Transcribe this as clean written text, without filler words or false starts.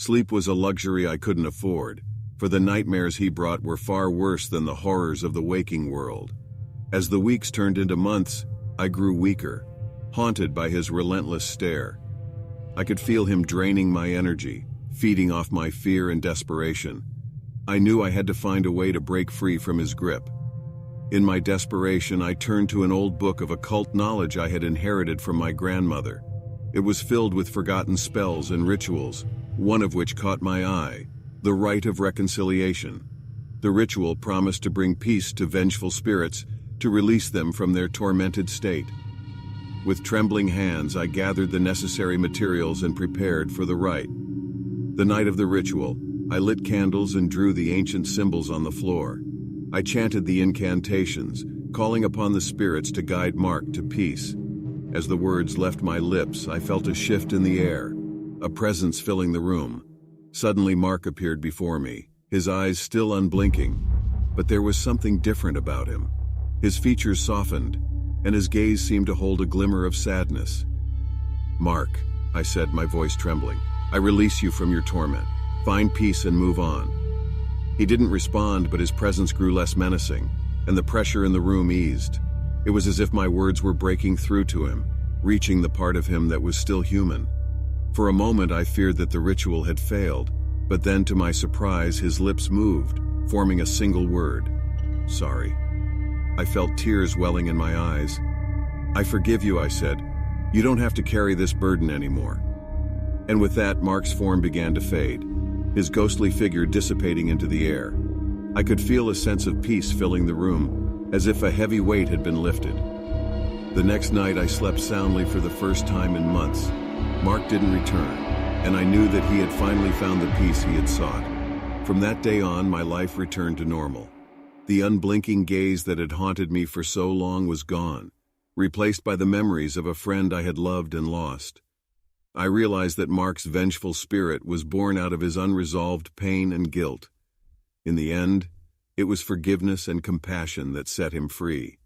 Sleep was a luxury I couldn't afford, for the nightmares he brought were far worse than the horrors of the waking world. As the weeks turned into months, I grew weaker, haunted by his relentless stare. I could feel him draining my energy, feeding off my fear and desperation. I knew I had to find a way to break free from his grip. In my desperation, I turned to an old book of occult knowledge I had inherited from my grandmother. It was filled with forgotten spells and rituals, one of which caught my eye: the Rite of Reconciliation. The ritual promised to bring peace to vengeful spirits, to release them from their tormented state. With trembling hands, I gathered the necessary materials and prepared for the rite. The night of the ritual, I lit candles and drew the ancient symbols on the floor. I chanted the incantations, calling upon the spirits to guide Mark to peace. As the words left my lips, I felt a shift in the air, a presence filling the room. Suddenly, Mark appeared before me, his eyes still unblinking, but there was something different about him. His features softened, and his gaze seemed to hold a glimmer of sadness. "Mark," I said, my voice trembling, "I release you from your torment. Find peace and move on." He didn't respond, but his presence grew less menacing, and the pressure in the room eased. It was as if my words were breaking through to him, reaching the part of him that was still human. For a moment I feared that the ritual had failed, but then to my surprise his lips moved, forming a single word: "Sorry." I felt tears welling in my eyes. "I forgive you," I said. "You don't have to carry this burden anymore." And with that, Mark's form began to fade, his ghostly figure dissipating into the air. I could feel a sense of peace filling the room, as if a heavy weight had been lifted. The next night I slept soundly for the first time in months. Mark didn't return, and I knew that he had finally found the peace he had sought. From that day on, my life returned to normal. The unblinking gaze that had haunted me for so long was gone, replaced by the memories of a friend I had loved and lost. I realized that Mark's vengeful spirit was born out of his unresolved pain and guilt. In the end, it was forgiveness and compassion that set him free.